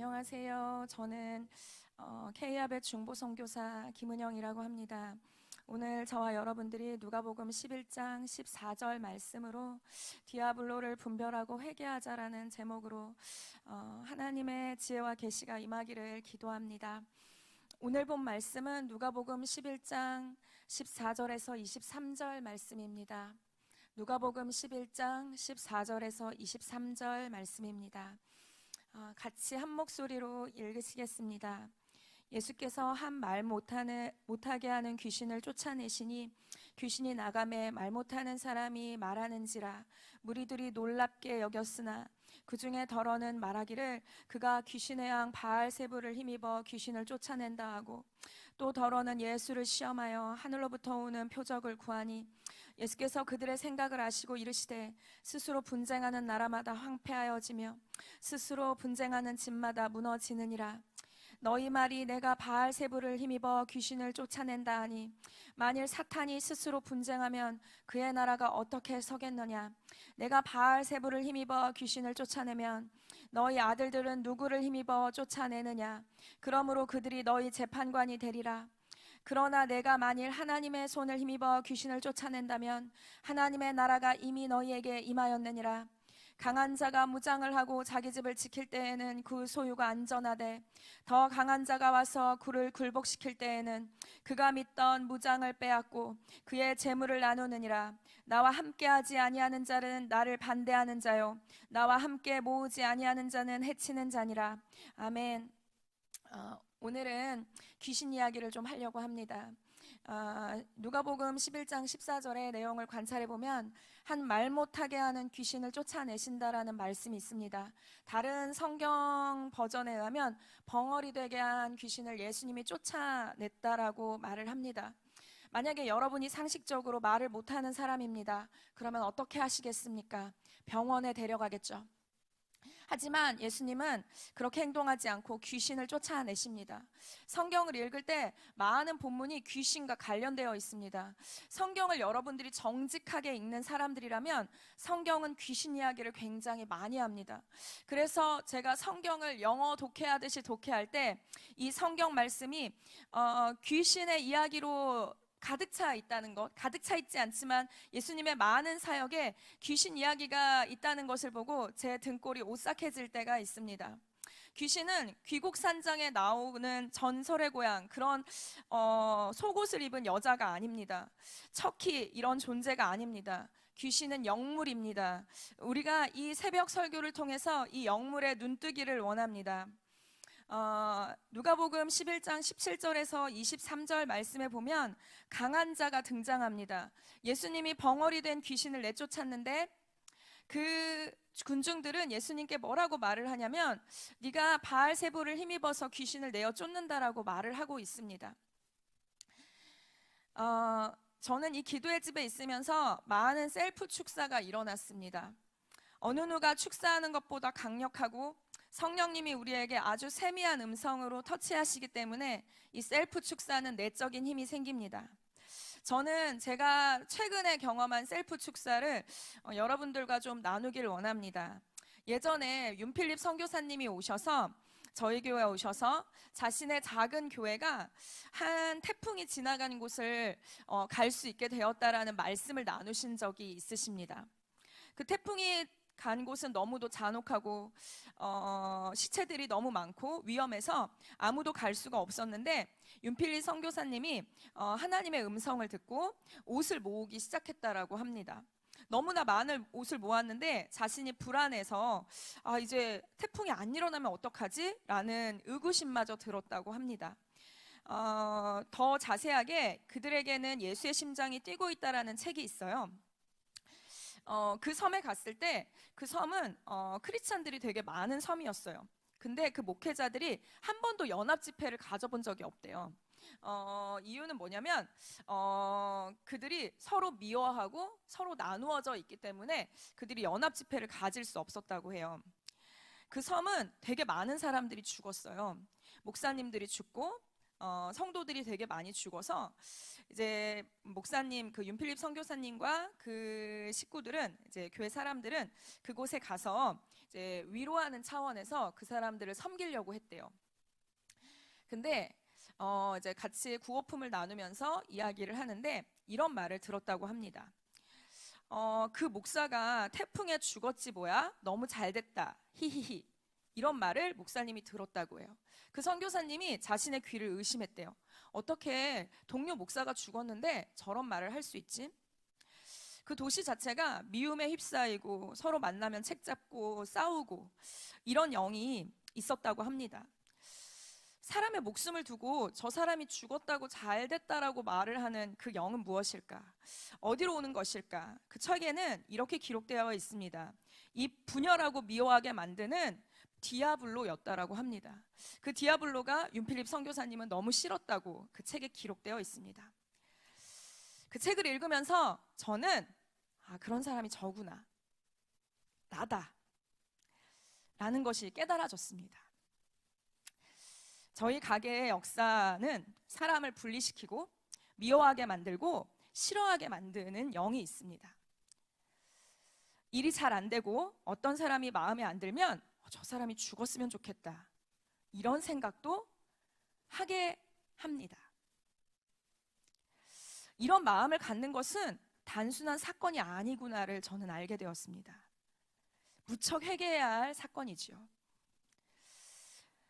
안녕하세요. 저는 K야벳 중보선교사 김은영이라고 합니다. 오늘 저와 여러분들이 누가복음 11장 14절 말씀으로 디아블로를 분별하고 회개하자라는 제목으로 하나님의 지혜와 계시가 임하기를 기도합니다. 오늘 본 말씀은 누가복음 11장 14절에서 23절 말씀입니다. 누가복음 11장 14절에서 23절 말씀입니다. 같이 한 목소리로 읽으시겠습니다. 예수께서 한 말 못하게 하는 귀신을 쫓아내시니 귀신이 나가매 말 못하는 사람이 말하는지라 무리들이 놀랍게 여겼으나 그 중에 더러는 말하기를 그가 귀신의 왕 바알세불을 힘입어 귀신을 쫓아낸다 하고, 또 더러는 예수를 시험하여 하늘로부터 오는 표적을 구하니 예수께서 그들의 생각을 아시고 이르시되 스스로 분쟁하는 나라마다 황폐하여지며 스스로 분쟁하는 집마다 무너지느니라. 너희 말이 내가 바알세불을 힘입어 귀신을 쫓아낸다 하니 만일 사탄이 스스로 분쟁하면 그의 나라가 어떻게 서겠느냐. 내가 바알세불을 힘입어 귀신을 쫓아내면 너희 아들들은 누구를 힘입어 쫓아내느냐. 그러므로 그들이 너희 재판관이 되리라. 그러나 내가 만일 하나님의 손을 힘입어 귀신을 쫓아낸다면 하나님의 나라가 이미 너희에게 임하였느니라. 강한 자가 무장을 하고 자기 집을 지킬 때에는 그 소유가 안전하되 더 강한 자가 와서 그를 굴복시킬 때에는 그가 믿던 무장을 빼앗고 그의 재물을 나누느니라. 나와 함께하지 아니하는 자는 나를 반대하는 자요 나와 함께 모으지 아니하는 자는 해치는 자니라. 아멘. 오늘은 귀신 이야기를 좀 하려고 합니다. 누가복음 11장 14절의 내용을 관찰해 보면 한 말 못하게 하는 귀신을 쫓아내신다라는 말씀이 있습니다. 다른 성경 버전에 의하면 벙어리 되게 한 귀신을 예수님이 쫓아냈다라고 말을 합니다. 만약에 여러분이 상식적으로 말을 못하는 사람입니다. 그러면 어떻게 하시겠습니까? 병원에 데려가겠죠. 하지만 예수님은 그렇게 행동하지 않고 귀신을 쫓아내십니다. 성경을 읽을 때 많은 본문이 귀신과 관련되어 있습니다. 성경을 여러분들이 정직하게 읽는 사람들이라면 성경은 귀신 이야기를 굉장히 많이 합니다. 그래서 제가 성경을 영어 독해하듯이 독해할 때 이 성경 말씀이 귀신의 이야기로 가득 차 있다는 것, 가득 차 있지 않지만 예수님의 많은 사역에 귀신 이야기가 있다는 것을 보고 제 등골이 오싹해질 때가 있습니다. 귀신은 귀국산장에 나오는 전설의 고향, 그런 속옷을 입은 여자가 아닙니다. 척키 이런 존재가 아닙니다. 귀신은 영물입니다. 우리가 이 새벽 설교를 통해서 이 영물의 눈뜨기를 원합니다. 누가복음 11장 17절에서 23절 말씀에 보면 강한 자가 등장합니다. 예수님이 벙어리 된 귀신을 내쫓았는데 그 군중들은 예수님께 뭐라고 말을 하냐면 네가 바알세불을 힘입어서 귀신을 내어 쫓는다라고 말을 하고 있습니다. 저는 이 기도의 집에 있으면서 많은 셀프 축사가 일어났습니다. 어느 누가 축사하는 것보다 강력하고 성령님이 우리에게 아주 세미한 음성으로 터치하시기 때문에 이 셀프 축사는 내적인 힘이 생깁니다. 저는 제가 최근에 경험한 셀프 축사를 여러분들과 좀 나누길 원합니다. 예전에 윤필립 선교사님이 오셔서 저희 교회에 오셔서 자신의 작은 교회가 한 태풍이 지나가는 곳을 갈 수 있게 되었다라는 말씀을 나누신 적이 있으십니다. 그 태풍이 간 곳은 너무도 잔혹하고 시체들이 너무 많고 위험해서 아무도 갈 수가 없었는데 윤필리 선교사님이 하나님의 음성을 듣고 옷을 모으기 시작했다라고 합니다. 너무나 많은 옷을 모았는데 자신이 불안해서 이제 태풍이 안 일어나면 어떡하지? 라는 의구심마저 들었다고 합니다. 더 자세하게 그들에게는 예수의 심장이 뛰고 있다라는 책이 있어요. 그 섬에 갔을 때 그 섬은 크리스찬들이 되게 많은 섬이었어요. 근데 그 목회자들이 한 번도 연합 집회를 가져본 적이 없대요. 이유는 뭐냐면 그들이 서로 미워하고 서로 나누어져 있기 때문에 그들이 연합 집회를 가질 수 없었다고 해요. 그 섬은 되게 많은 사람들이 죽었어요. 목사님들이 죽고 성도들이 되게 많이 죽어서 이제 목사님 그 윤필립 선교사님과 그 식구들은 이제 교회 사람들은 그곳에 가서 이제 위로하는 차원에서 그 사람들을 섬기려고 했대요. 근데 이제 같이 구호품을 나누면서 이야기를 하는데 이런 말을 들었다고 합니다. 그 목사가 태풍에 죽었지 뭐야? 너무 잘 됐다. 히히히. 이런 말을 목사님이 들었다고 해요. 그 선교사님이 자신의 귀를 의심했대요. 어떻게 동료 목사가 죽었는데 저런 말을 할 수 있지? 그 도시 자체가 미움에 휩싸이고 서로 만나면 책 잡고 싸우고 이런 영이 있었다고 합니다. 사람의 목숨을 두고 저 사람이 죽었다고 잘 됐다라고 말을 하는 그 영은 무엇일까? 어디로 오는 것일까? 그 책에는 이렇게 기록되어 있습니다. 이 분열하고 미워하게 만드는 디아블로였다라고 합니다. 그 디아블로가 윤필립 선교사님은 너무 싫었다고 그 책에 기록되어 있습니다. 그 책을 읽으면서 저는 그런 사람이 저구나, 나다 라는 것이 깨달아졌습니다. 저희 가게의 역사는 사람을 분리시키고 미워하게 만들고 싫어하게 만드는 영이 있습니다. 일이 잘 안 되고 어떤 사람이 마음에 안 들면 저 사람이 죽었으면 좋겠다 이런 생각도 하게 합니다. 이런 마음을 갖는 것은 단순한 사건이 아니구나를 저는 알게 되었습니다. 무척 회개해야 할 사건이지요.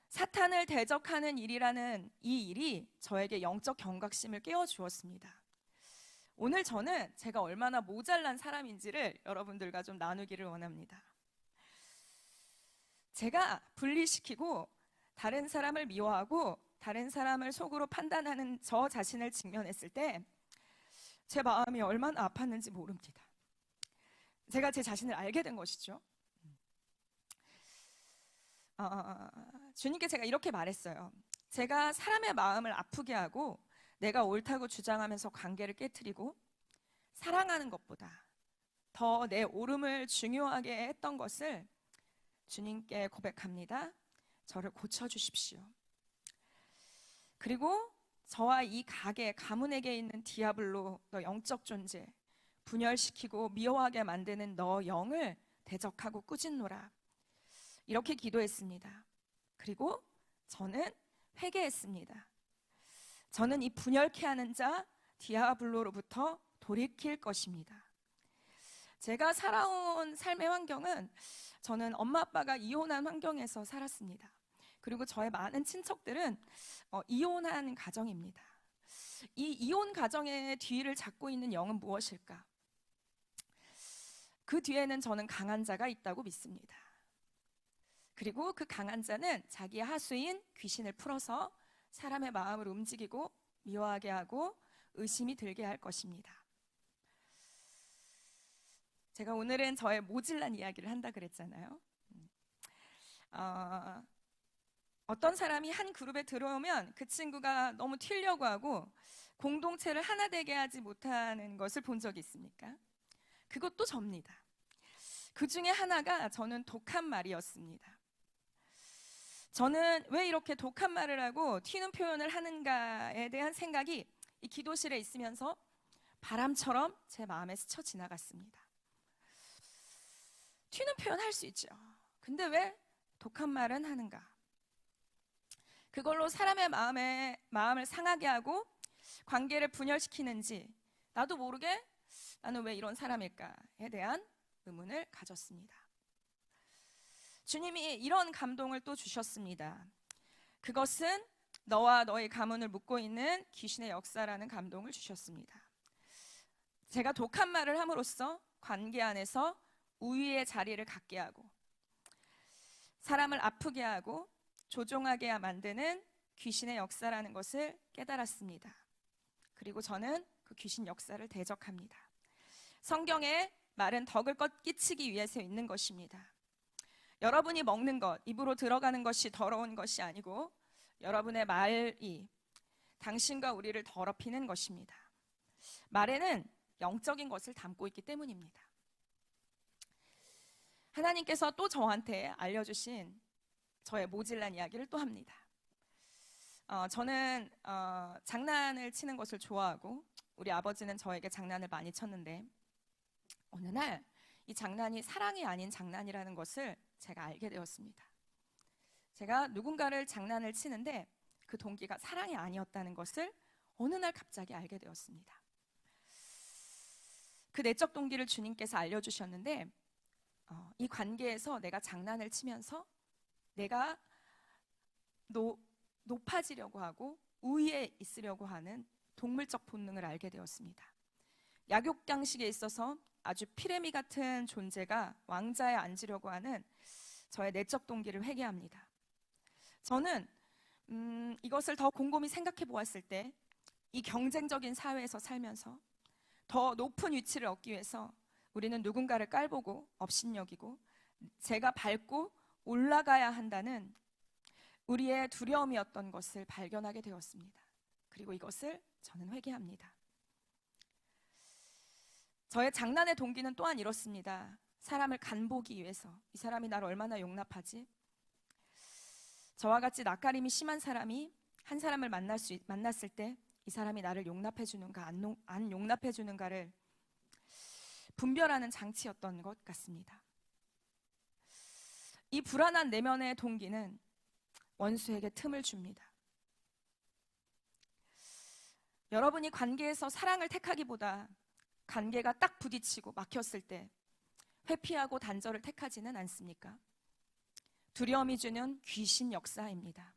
사탄을 대적하는 일이라는 이 일이 저에게 영적 경각심을 깨워주었습니다. 오늘 저는 제가 얼마나 모자란 사람인지를 여러분들과 좀 나누기를 원합니다. 제가 분리시키고 다른 사람을 미워하고 다른 사람을 속으로 판단하는 저 자신을 직면했을 때 제 마음이 얼마나 아팠는지 모릅니다. 제가 제 자신을 알게 된 것이죠. 주님께 제가 이렇게 말했어요. 제가 사람의 마음을 아프게 하고 내가 옳다고 주장하면서 관계를 깨트리고 사랑하는 것보다 더 내 옳음을 중요하게 했던 것을 주님께 고백합니다. 저를 고쳐주십시오. 그리고 저와 이 가문에게 있는 디아블로, 너 영적 존재, 분열시키고 미워하게 만드는 너 영을 대적하고 꾸짖노라. 이렇게 기도했습니다. 그리고 저는 회개했습니다. 저는 이 분열케 하는 자 디아블로로부터 돌이킬 것입니다. 제가 살아온 삶의 환경은 저는 엄마 아빠가 이혼한 환경에서 살았습니다. 그리고 저의 많은 친척들은 이혼한 가정입니다. 이 이혼 가정의 뒤를 잡고 있는 영은 무엇일까? 그 뒤에는 저는 강한 자가 있다고 믿습니다. 그리고 그 강한 자는 자기의 하수인 귀신을 풀어서 사람의 마음을 움직이고 미워하게 하고 의심이 들게 할 것입니다. 제가 오늘은 저의 모질란 이야기를 한다 그랬잖아요. 어떤 사람이 한 그룹에 들어오면 그 친구가 너무 튀려고 하고 공동체를 하나 되게 하지 못하는 것을 본 적이 있습니까? 그것도 접니다. 그 중에 하나가 저는 독한 말이었습니다. 저는 왜 이렇게 독한 말을 하고 튀는 표현을 하는가에 대한 생각이 이 기도실에 있으면서 바람처럼 제 마음에 스쳐 지나갔습니다. 튀는 표현 할 수 있죠. 근데 왜 독한 말은 하는가? 그걸로 사람의 마음을 상하게 하고 관계를 분열시키는지 나도 모르게 나는 왜 이런 사람일까에 대한 의문을 가졌습니다. 주님이 이런 감동을 또 주셨습니다. 그것은 너와 너의 가문을 묶고 있는 귀신의 역사라는 감동을 주셨습니다. 제가 독한 말을 함으로써 관계 안에서 우위의 자리를 갖게 하고 사람을 아프게 하고 조종하게 만드는 귀신의 역사라는 것을 깨달았습니다. 그리고 저는 그 귀신 역사를 대적합니다. 성경에 말은 덕을 끼치기 위해서 있는 것입니다. 여러분이 먹는 것, 입으로 들어가는 것이 더러운 것이 아니고 여러분의 말이 당신과 우리를 더럽히는 것입니다. 말에는 영적인 것을 담고 있기 때문입니다. 하나님께서 또 저한테 알려주신 저의 모질란 이야기를 또 합니다. 저는 장난을 치는 것을 좋아하고 우리 아버지는 저에게 장난을 많이 쳤는데 어느 날 이 장난이 사랑이 아닌 장난이라는 것을 제가 알게 되었습니다. 제가 누군가를 장난을 치는데 그 동기가 사랑이 아니었다는 것을 어느 날 갑자기 알게 되었습니다. 그 내적 동기를 주님께서 알려주셨는데 이 관계에서 내가 장난을 치면서 내가 높아지려고 하고 우위에 있으려고 하는 동물적 본능을 알게 되었습니다. 약육강식에 있어서 아주 피레미 같은 존재가 왕자에 앉으려고 하는 저의 내적 동기를 회개합니다. 저는 이것을 더 곰곰이 생각해 보았을 때 이 경쟁적인 사회에서 살면서 더 높은 위치를 얻기 위해서 우리는 누군가를 깔보고 업신여기고 제가 밟고 올라가야 한다는 우리의 두려움이었던 것을 발견하게 되었습니다. 그리고 이것을 저는 회개합니다. 저의 장난의 동기는 또한 이렇습니다. 사람을 간보기 위해서 이 사람이 나를 얼마나 용납하지? 저와 같이 낯가림이 심한 사람이 한 사람을 만났을 때 이 사람이 나를 용납해 주는가 안 용납해 주는가를 분별하는 장치였던 것 같습니다. 이 불안한 내면의 동기는 원수에게 틈을 줍니다. 여러분이 관계에서 사랑을 택하기보다 관계가 딱 부딪히고 막혔을 때 회피하고 단절을 택하지는 않습니까? 두려움이 주는 귀신 역사입니다.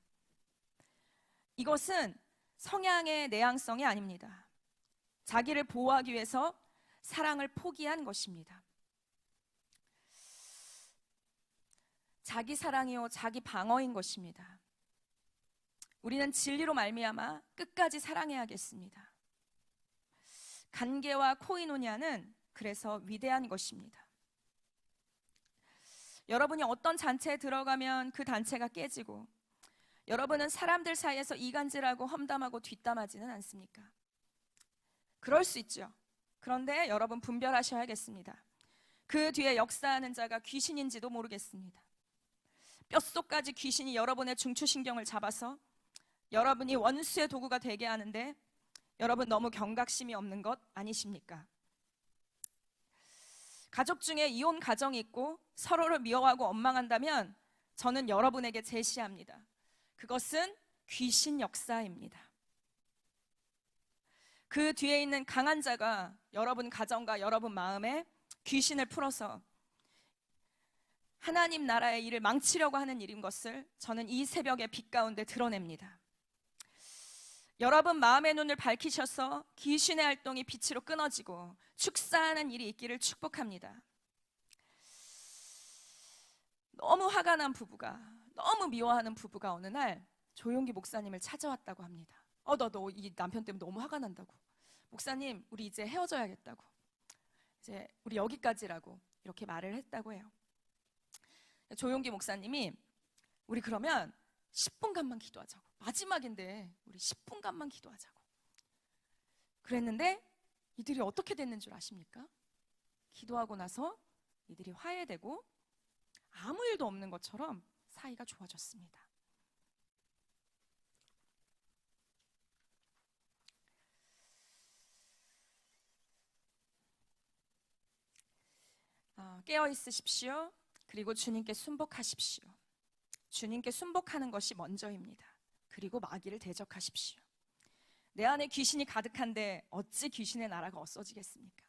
이것은 성향의 내향성이 아닙니다. 자기를 보호하기 위해서 사랑을 포기한 것입니다. 자기 사랑이요 자기 방어인 것입니다. 우리는 진리로 말미암아 끝까지 사랑해야겠습니다. 관계와 코이노니아는 그래서 위대한 것입니다. 여러분이 어떤 단체에 들어가면 그 단체가 깨지고 여러분은 사람들 사이에서 이간질하고 험담하고 뒷담하지는 않습니까? 그럴 수 있죠. 그런데 여러분 분별하셔야겠습니다. 그 뒤에 역사하는 자가 귀신인지도 모르겠습니다. 뼛속까지 귀신이 여러분의 중추신경을 잡아서 여러분이 원수의 도구가 되게 하는데 여러분 너무 경각심이 없는 것 아니십니까? 가족 중에 이혼 가정이 있고 서로를 미워하고 원망한다면 저는 여러분에게 제시합니다. 그것은 귀신 역사입니다. 그 뒤에 있는 강한 자가 여러분 가정과 여러분 마음에 귀신을 풀어서 하나님 나라의 일을 망치려고 하는 일인 것을 저는 이 새벽의 빛 가운데 드러냅니다. 여러분 마음의 눈을 밝히셔서 귀신의 활동이 빛으로 끊어지고 축사하는 일이 있기를 축복합니다. 너무 화가 난 부부가, 너무 미워하는 부부가 어느 날 조용기 목사님을 찾아왔다고 합니다. 너 이 남편 때문에 너무 화가 난다고. 목사님, 우리 이제 헤어져야겠다고. 이제 우리 여기까지라고 이렇게 말을 했다고 해요. 조용기 목사님이 우리 그러면 10분간만 기도하자고. 마지막인데 우리 10분간만 기도하자고. 그랬는데 이들이 어떻게 됐는 줄 아십니까? 기도하고 나서 이들이 화해되고 아무 일도 없는 것처럼 사이가 좋아졌습니다. 깨어 있으십시오. 그리고 주님께 순복하십시오. 주님께 순복하는 것이 먼저입니다. 그리고 마귀를 대적하십시오. 내 안에 귀신이 가득한데 어찌 귀신의 나라가 없어지겠습니까?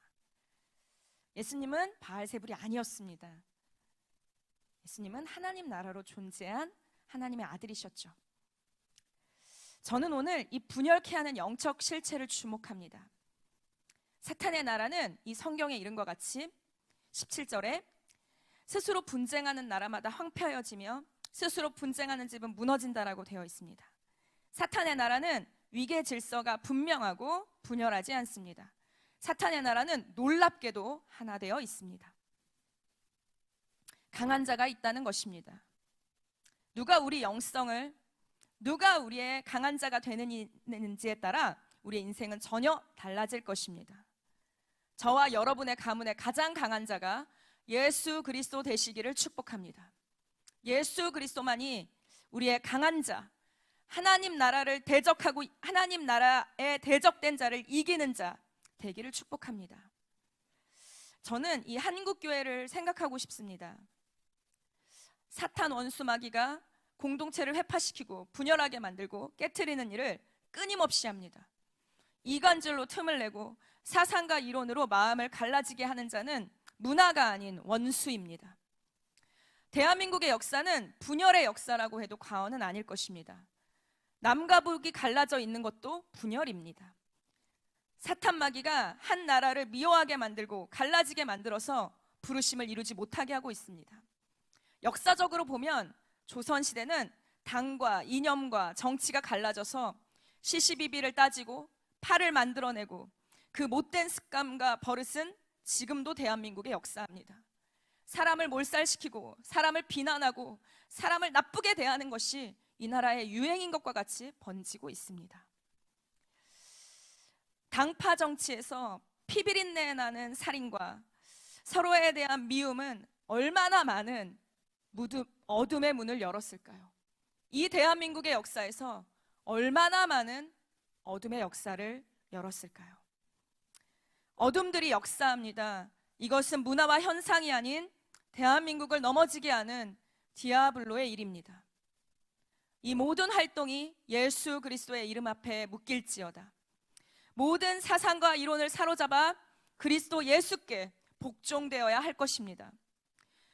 예수님은 바알세불이 아니었습니다. 예수님은 하나님 나라로 존재한 하나님의 아들이셨죠. 저는 오늘 이 분열케 하는 영적 실체를 주목합니다. 사탄의 나라는 이 성경에 이른 것 같이 17절에 스스로 분쟁하는 나라마다 황폐하여지며 스스로 분쟁하는 집은 무너진다라고 되어 있습니다. 사탄의 나라는 위계 질서가 분명하고 분열하지 않습니다. 사탄의 나라는 놀랍게도 하나 되어 있습니다. 강한 자가 있다는 것입니다. 누가 우리 영성을, 누가 우리의 강한 자가 되는지에 따라 우리의 인생은 전혀 달라질 것입니다. 저와 여러분의 가문의 가장 강한 자가 예수 그리스도 되시기를 축복합니다. 예수 그리스도만이 우리의 강한 자, 하나님 나라를 대적하고 하나님 나라에 대적된 자를 이기는 자 되기를 축복합니다. 저는 이 한국교회를 생각하고 싶습니다. 사탄 원수 마귀가 공동체를 회파시키고 분열하게 만들고 깨트리는 일을 끊임없이 합니다. 이간질로 틈을 내고 사상과 이론으로 마음을 갈라지게 하는 자는 문화가 아닌 원수입니다. 대한민국의 역사는 분열의 역사라고 해도 과언은 아닐 것입니다. 남과 북이 갈라져 있는 것도 분열입니다. 사탄 마귀가 한 나라를 미워하게 만들고 갈라지게 만들어서 부르심을 이루지 못하게 하고 있습니다. 역사적으로 보면 조선시대는 당과 이념과 정치가 갈라져서 시시비비를 따지고 팔을 만들어내고 그 못된 습관과 버릇은 지금도 대한민국의 역사입니다. 사람을 몰살시키고 사람을 비난하고 사람을 나쁘게 대하는 것이 이 나라의 유행인 것과 같이 번지고 있습니다. 당파 정치에서 피비린내 나는 살인과 서로에 대한 미움은 얼마나 많은 어둠의 문을 열었을까요? 이 대한민국의 역사에서 얼마나 많은 어둠의 역사를 열었을까요? 어둠들이 역사합니다. 이것은 문화와 현상이 아닌 대한민국을 넘어지게 하는 디아블로의 일입니다. 이 모든 활동이 예수 그리스도의 이름 앞에 묶일지어다. 모든 사상과 이론을 사로잡아 그리스도 예수께 복종되어야 할 것입니다.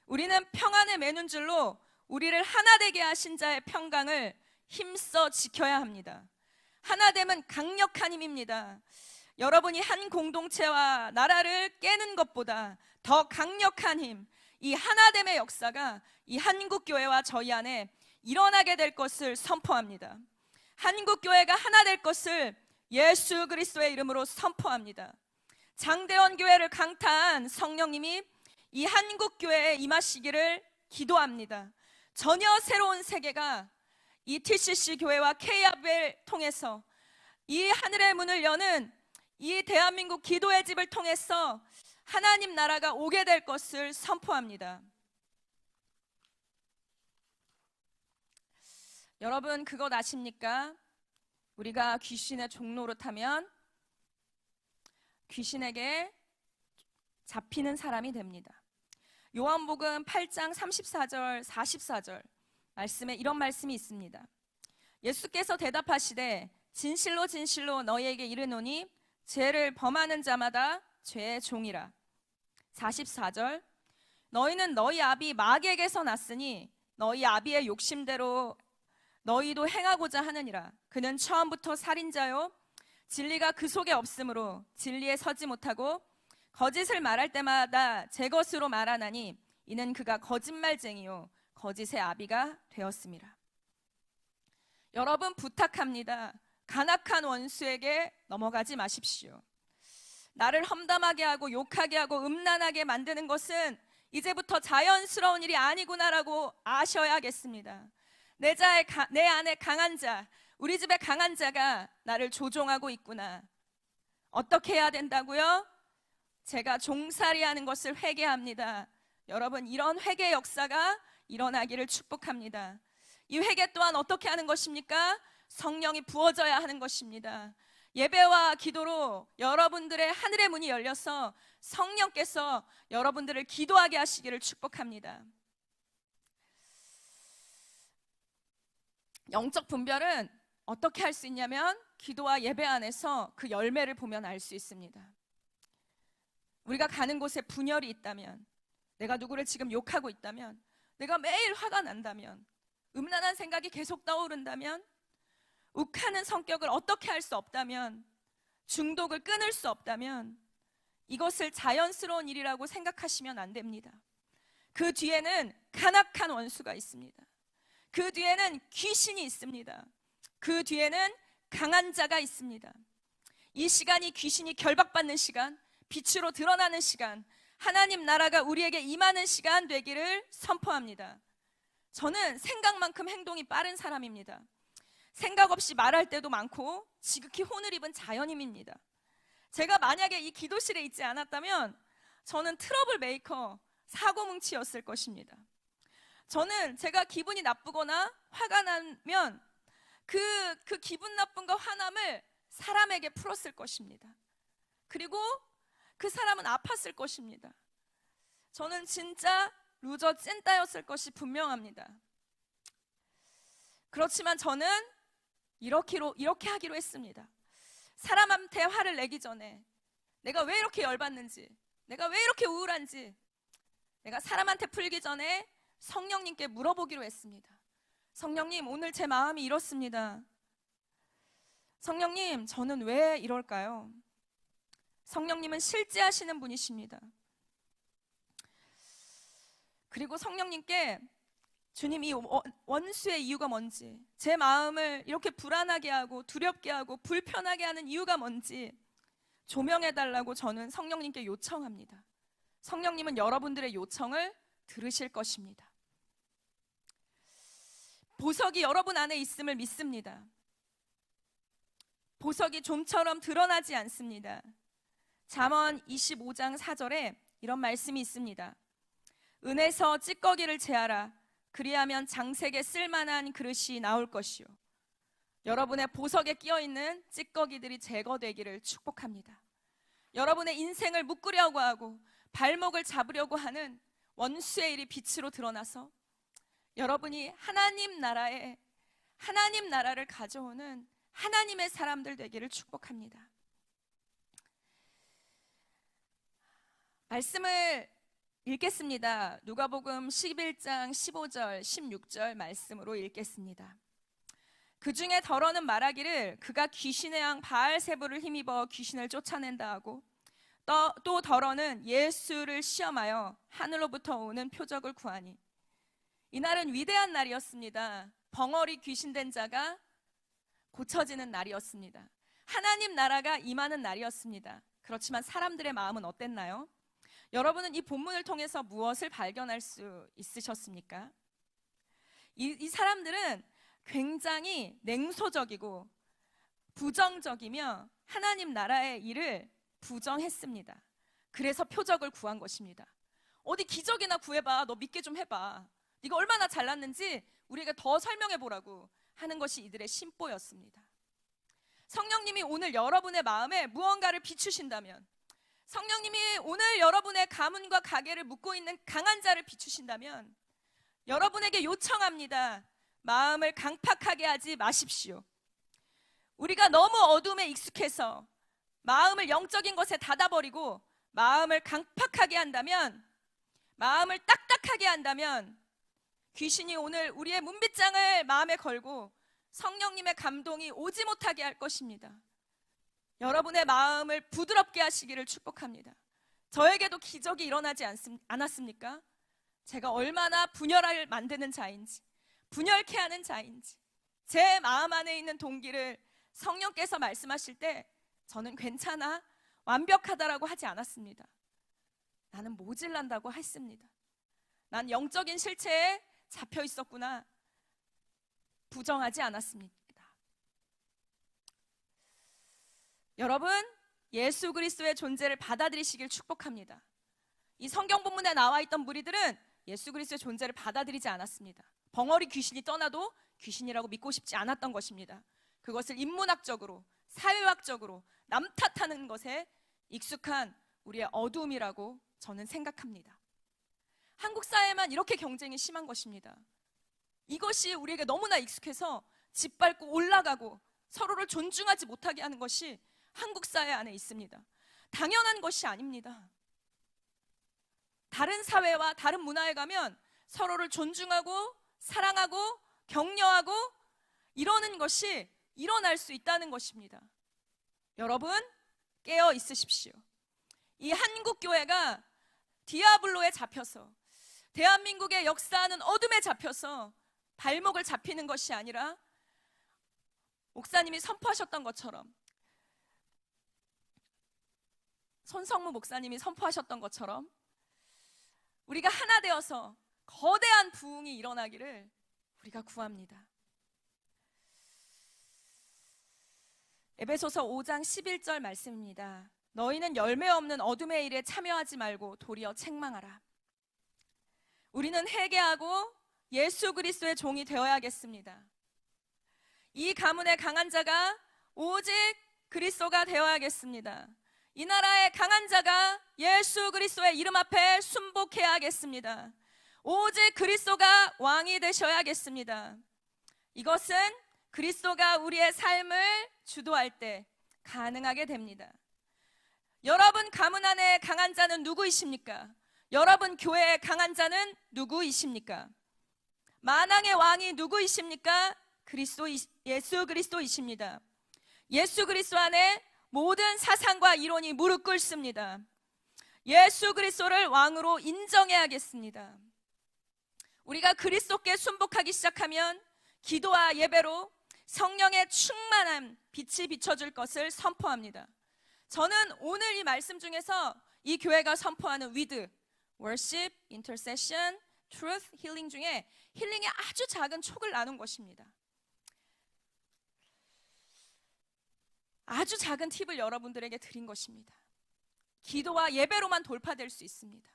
우리는 평안의 맨눈줄로 우리를 하나 되게 하신 자의 평강을 힘써 지켜야 합니다. 하나됨은 강력한 힘입니다. 여러분이 한 공동체와 나라를 깨는 것보다 더 강력한 힘, 이 하나됨의 역사가 이 한국교회와 저희 안에 일어나게 될 것을 선포합니다. 한국교회가 하나 될 것을 예수 그리스도의 이름으로 선포합니다. 장대원 교회를 강타한 성령님이 이 한국교회에 임하시기를 기도합니다. 전혀 새로운 세계가 이 TCC 교회와 K합을 통해서 이 하늘의 문을 여는 이 대한민국 기도의 집을 통해서 하나님 나라가 오게 될 것을 선포합니다. 여러분 그것 아십니까? 우리가 귀신의 종노릇하면 귀신에게 잡히는 사람이 됩니다. 요한복음 8장 34절 44절 말씀에 이런 말씀이 있습니다. 예수께서 대답하시되 진실로 진실로 너희에게 이르노니 죄를 범하는 자마다 죄의 종이라. 44절 너희는 너희 아비 마귀에게서 났으니 너희 아비의 욕심대로 너희도 행하고자 하느니라. 그는 처음부터 살인자요 진리가 그 속에 없으므로 진리에 서지 못하고 거짓을 말할 때마다 제 것으로 말하나니 이는 그가 거짓말쟁이요 거짓의 아비가 되었습니다. 여러분 부탁합니다. 간악한 원수에게 넘어가지 마십시오. 나를 험담하게 하고 욕하게 하고 음란하게 만드는 것은 이제부터 자연스러운 일이 아니구나라고 아셔야겠습니다. 내 안에 강한 자, 우리 집에 강한 자가 나를 조종하고 있구나. 어떻게 해야 된다고요? 제가 종살이하는 것을 회개합니다. 여러분 이런 회개 역사가 일어나기를 축복합니다. 이 회개 또한 어떻게 하는 것입니까? 성령이 부어져야 하는 것입니다. 예배와 기도로 여러분들의 하늘의 문이 열려서 성령께서 여러분들을 기도하게 하시기를 축복합니다. 영적 분별은 어떻게 할 수 있냐면 기도와 예배 안에서 그 열매를 보면 알 수 있습니다. 우리가 가는 곳에 분열이 있다면, 내가 누구를 지금 욕하고 있다면, 내가 매일 화가 난다면, 음란한 생각이 계속 떠오른다면, 욱하는 성격을 어떻게 할 수 없다면, 중독을 끊을 수 없다면 이것을 자연스러운 일이라고 생각하시면 안 됩니다. 그 뒤에는 간악한 원수가 있습니다. 그 뒤에는 귀신이 있습니다. 그 뒤에는 강한 자가 있습니다. 이 시간이 귀신이 결박받는 시간, 빛으로 드러나는 시간, 하나님 나라가 우리에게 임하는 시간 되기를 선포합니다. 저는 생각만큼 행동이 빠른 사람입니다. 생각 없이 말할 때도 많고 지극히 혼을 입은 자연인입니다. 제가 만약에 이 기도실에 있지 않았다면 저는 트러블 메이커, 사고뭉치였을 것입니다. 저는 제가 기분이 나쁘거나 화가 나면 그 기분 나쁨과 화남을 사람에게 풀었을 것입니다. 그리고 그 사람은 아팠을 것입니다. 저는 진짜 루저 찐따였을 것이 분명합니다. 그렇지만 저는 이렇게 하기로 했습니다. 사람한테 화를 내기 전에 내가 왜 이렇게 열받는지, 내가 왜 이렇게 우울한지 내가 사람한테 풀기 전에 성령님께 물어보기로 했습니다. 성령님, 오늘 제 마음이 이렇습니다. 성령님, 저는 왜 이럴까요? 성령님은 실제하시는 분이십니다. 그리고 성령님께 주님, 이 원수의 이유가 뭔지, 제 마음을 이렇게 불안하게 하고 두렵게 하고 불편하게 하는 이유가 뭔지 조명해달라고 저는 성령님께 요청합니다. 성령님은 여러분들의 요청을 들으실 것입니다. 보석이 여러분 안에 있음을 믿습니다. 보석이 좀처럼 드러나지 않습니다. 잠언 25장 4절에 이런 말씀이 있습니다. 은에서 찌꺼기를 제하라. 그리하면 장색에 쓸만한 그릇이 나올 것이요. 여러분의 보석에 끼어있는 찌꺼기들이 제거되기를 축복합니다. 여러분의 인생을 묶으려고 하고 발목을 잡으려고 하는 원수의 일이 빛으로 드러나서 여러분이 하나님 나라를 가져오는 하나님의 사람들 되기를 축복합니다. 말씀을 읽겠습니다. 누가복음 11장 15절 16절 말씀으로 읽겠습니다. 그 중에 더러는 말하기를 그가 귀신의 왕 바알세불을 힘입어 귀신을 쫓아낸다 하고, 또 더러는 예수를 시험하여 하늘로부터 오는 표적을 구하니. 이날은 위대한 날이었습니다. 벙어리 귀신된 자가 고쳐지는 날이었습니다. 하나님 나라가 임하는 날이었습니다. 그렇지만 사람들의 마음은 어땠나요? 여러분은 이 본문을 통해서 무엇을 발견할 수 있으셨습니까? 이 사람들은 굉장히 냉소적이고 부정적이며 하나님 나라의 일을 부정했습니다. 그래서 표적을 구한 것입니다. 어디 기적이나 구해봐, 너 믿게 좀 해봐, 네가 얼마나 잘났는지 우리에게 더 설명해보라고 하는 것이 이들의 심보였습니다. 성령님이 오늘 여러분의 마음에 무언가를 비추신다면, 성령님이 오늘 여러분의 가문과 가계를 묶고 있는 강한 자를 비추신다면 여러분에게 요청합니다. 마음을 강팍하게 하지 마십시오. 우리가 너무 어둠에 익숙해서 마음을 영적인 것에 닫아버리고 마음을 강팍하게 한다면, 마음을 딱딱하게 한다면 귀신이 오늘 우리의 문빗장을 마음에 걸고 성령님의 감동이 오지 못하게 할 것입니다. 여러분의 마음을 부드럽게 하시기를 축복합니다. 저에게도 기적이 일어나지 않았습니까? 제가 얼마나 분열을 만드는 자인지, 분열케 하는 자인지, 제 마음 안에 있는 동기를 성령께서 말씀하실 때 저는 괜찮아, 완벽하다라고 하지 않았습니다. 나는 모질란다고 했습니다. 난 영적인 실체에 잡혀 있었구나, 부정하지 않았습니다. 여러분, 예수 그리스도의 존재를 받아들이시길 축복합니다. 이 성경 본문에 나와 있던 무리들은 예수 그리스도의 존재를 받아들이지 않았습니다. 벙어리 귀신이 떠나도 귀신이라고 믿고 싶지 않았던 것입니다. 그것을 인문학적으로, 사회학적으로 남 탓하는 것에 익숙한 우리의 어두움이라고 저는 생각합니다. 한국 사회만 이렇게 경쟁이 심한 것입니다. 이것이 우리에게 너무나 익숙해서 짓밟고 올라가고 서로를 존중하지 못하게 하는 것이 한국 사회 안에 있습니다. 당연한 것이 아닙니다. 다른 사회와 다른 문화에 가면 서로를 존중하고 사랑하고 격려하고 이러는 것이 일어날 수 있다는 것입니다. 여러분, 깨어 있으십시오. 이 한국 교회가 디아블로에 잡혀서, 대한민국의 역사하는 어둠에 잡혀서 발목을 잡히는 것이 아니라 목사님이 선포하셨던 것처럼, 손성무 목사님이 선포하셨던 것처럼 우리가 하나 되어서 거대한 부흥이 일어나기를 우리가 구합니다. 에베소서 5장 11절 말씀입니다. 너희는 열매 없는 어둠의 일에 참여하지 말고 도리어 책망하라. 우리는 회개하고 예수 그리스도의 종이 되어야겠습니다. 이 가문의 강한 자가 오직 그리스도가 되어야겠습니다. 이 나라의 강한 자가 예수 그리스도의 이름 앞에 순복해야겠습니다. 오직 그리스도가 왕이 되셔야겠습니다. 이것은 그리스도가 우리의 삶을 주도할 때 가능하게 됩니다. 여러분 가문 안에 강한 자는 누구이십니까? 여러분 교회의 강한 자는 누구이십니까? 만왕의 왕이 누구이십니까? 예수 그리스도이십니다. 예수 그리스도 안에 모든 사상과 이론이 무릎 꿇습니다. 예수 그리스도를 왕으로 인정해야겠습니다. 우리가 그리스도께 순복하기 시작하면 기도와 예배로 성령의 충만한 빛이 비춰줄 것을 선포합니다. 저는 오늘 이 말씀 중에서 이 교회가 선포하는 with, worship, intercession, truth, healing 중에 힐링의 아주 작은 촉을 나눈 것입니다. 아주 작은 팁을 여러분들에게 드린 것입니다. 기도와 예배로만 돌파될 수 있습니다.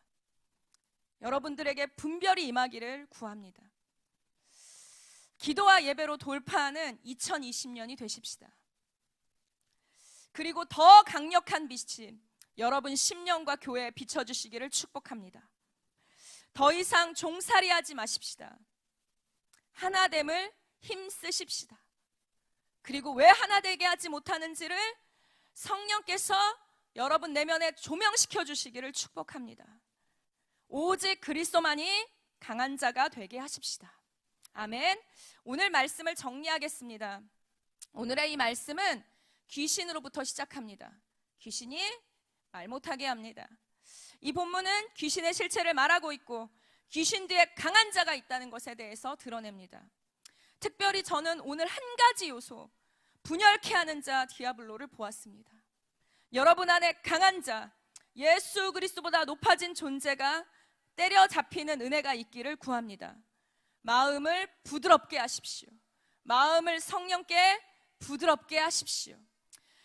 여러분들에게 분별이 임하기를 구합니다. 기도와 예배로 돌파하는 2020년이 되십시다. 그리고 더 강력한 빛이 여러분 심령과 교회에 비춰주시기를 축복합니다. 더 이상 종살이하지 마십시다. 하나됨을 힘쓰십시다. 그리고 왜 하나되게 하지 못하는지를 성령께서 여러분 내면에 조명시켜 주시기를 축복합니다. 오직 그리스도만이 강한 자가 되게 하십시다. 아멘. 오늘 말씀을 정리하겠습니다. 오늘의 이 말씀은 귀신으로부터 시작합니다. 귀신이 말 못하게 합니다. 이 본문은 귀신의 실체를 말하고 있고 귀신 뒤에 강한 자가 있다는 것에 대해서 드러냅니다. 특별히 저는 오늘 한 가지 요소, 분열케 하는 자 디아블로를 보았습니다. 여러분 안에 강한 자, 예수 그리스도보다 높아진 존재가 때려잡히는 은혜가 있기를 구합니다. 마음을 부드럽게 하십시오. 마음을 성령께 부드럽게 하십시오.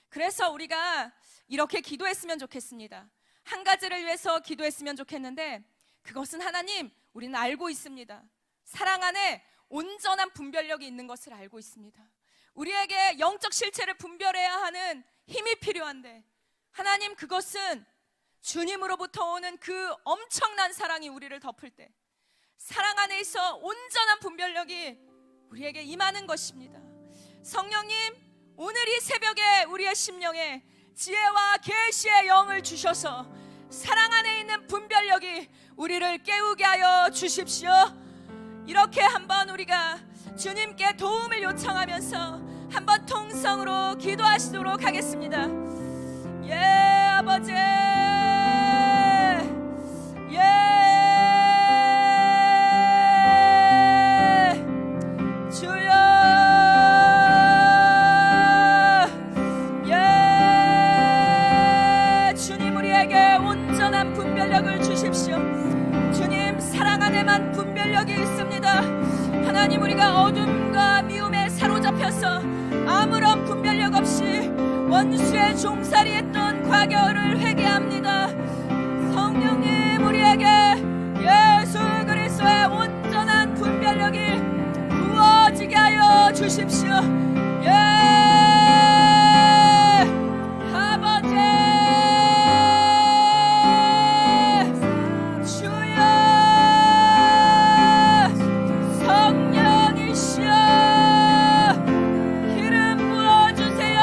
그래서 우리가 이렇게 기도했으면 좋겠습니다. 한 가지를 위해서 기도했으면 좋겠는데, 그것은 하나님, 우리는 알고 있습니다. 사랑 안에 온전한 분별력이 있는 것을 알고 있습니다. 우리에게 영적 실체를 분별해야 하는 힘이 필요한데, 하나님, 그것은 주님으로부터 오는 그 엄청난 사랑이 우리를 덮을 때 사랑 안에 있어 온전한 분별력이 우리에게 임하는 것입니다. 성령님, 오늘 이 새벽에 우리의 심령에 지혜와 계시의 영을 주셔서 사랑 안에 있는 분별력이 우리를 깨우게 하여 주십시오. 이렇게 한번 우리가 주님께 도움을 요청하면서 한번 통성으로 기도하시도록 하겠습니다. 예, 아버지, 주여, 주님, 우리에게 온전한 분별력을 주십시오. 주님, 사랑 안에만 분별력이 있습니다. 하나님, 우리가 어둠과 미움에 사로잡혀서 아무런 분별력 없이 원수의 종살이했던 과거를 회개합니다. 성령님, 우리에게 예수 그리스도의 온전한 분별력이 부어지게 하여 주십시오. 아버지, 주여, 성령이시여, 기름 부어주세요.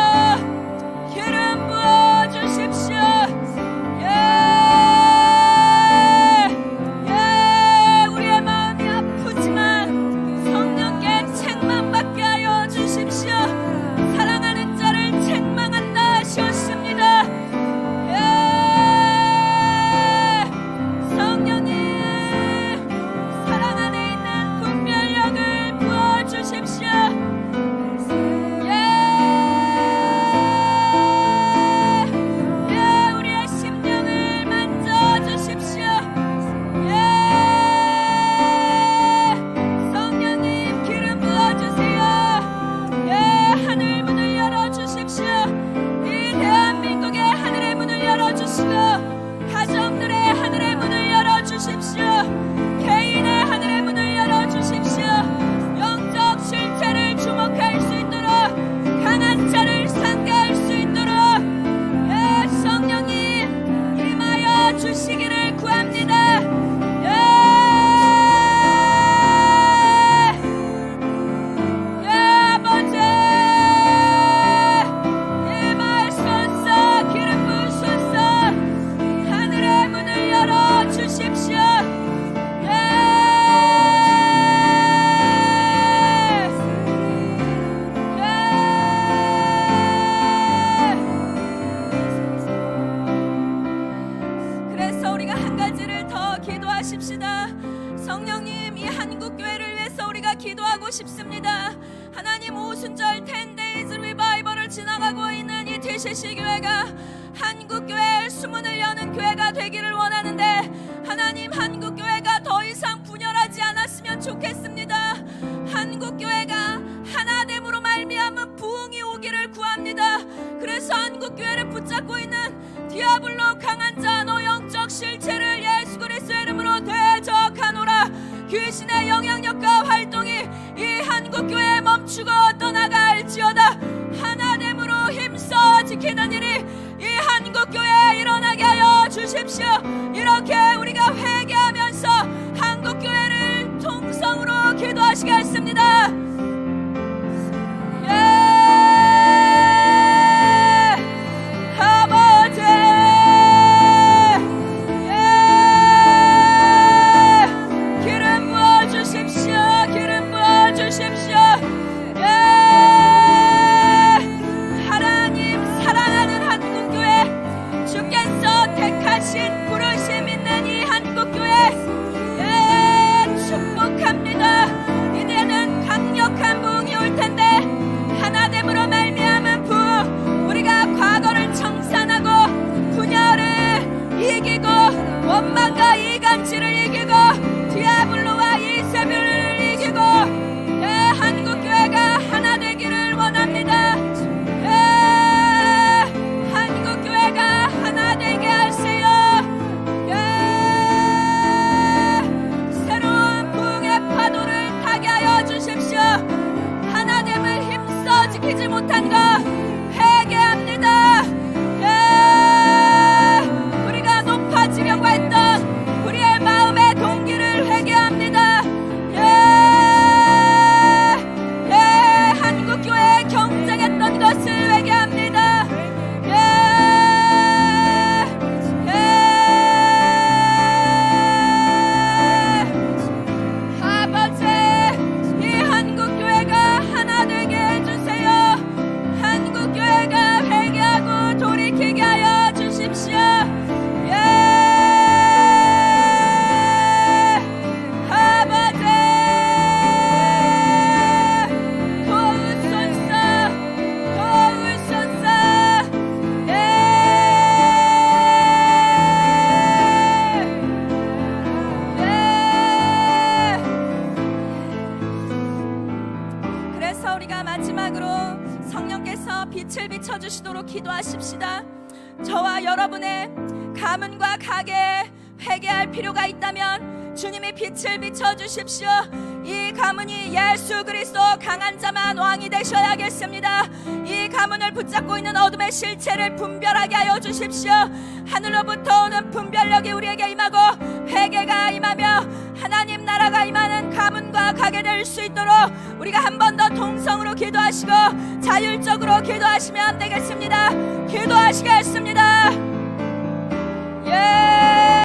기름 부어주십시오. 우리의 마음이 아프지만 성령께 책망받게 하여 주십시오. 지나가고 있는 이 TCC 교회가 한국교회 수문을 여는 교회가 되기를 원하는데, 하나님, 한국교회가 더 이상 분열하지 않았으면 좋겠습니다. 한국교회가 하나됨으로 말미암은 부흥이 오기를 구합니다. 그래서 한국교회를 붙잡고 있는 디아블로 강한 자, 너 영적 실체를 예수 그리스도의 이름으로 대적하노라. 귀신의 영향력과 활동이 이 한국교회에 멈추고 떠나갈지어다. 하나됨으로 힘써 지키는 일이 이 한국교회에 일어나게 하여 주십시오. 이렇게 우리가 회개하면서 한국교회를 통성으로 기도하시겠습니다. 아버지, 기름 부어주십시오. 기름 부어주십시오. 하나님, 사랑하는 한국교회, 주께서 택하신 부르심 있는 이 한국교회 축복합니다. 이제는 강력한 부흥이 올 텐데, 하나됨으로 말미암은 부흥, 우리가 과거를 청산하고 분열을 이기고 원망과 이간질을 이기고 디아블로와 이세벨을 이기고 한국교회가 하나 되기를 원합니다. 한국교회가 하나 되게 하세요. 새로운 부흥의 파도를 타게 하여 주십시오. 하나됨을 힘써 지키지 못한 것 회개합니다. 우리가 높아지려고 했던 우리의 마음의 동기를 회개합니다. 한국교회에 경쟁했던 것을 회개합니다. 아버지, 이 한국교회가 하나 되게 해주세요. 한국교회가 회개하고 돌이키게 하여 주십시오. 아버지, 도우소서, 도우소서. 그래서 우리가 마지막으로 성령께서 빛을 비춰주시도록 기도하십시다. 저와 여러분의 가문과 가게에 회개할 필요가 있다면 주님이 빛을 비춰주십시오. 이 가문이 예수 그리스도 강한 자만 왕이 되셔야겠습니다. 이 가문을 붙잡고 있는 어둠의 실체를 분별하게 하여 주십시오. 하늘로부터 오는 분별력이 우리에게 임하고 회개가 임하며 하나님 나라가 임하는 가문과 가게 될 수 있도록 우리가 한 번 더 통성으로 기도하시고 자율적으로 기도하시면 되겠습니다. 기도하시겠습니다. 예.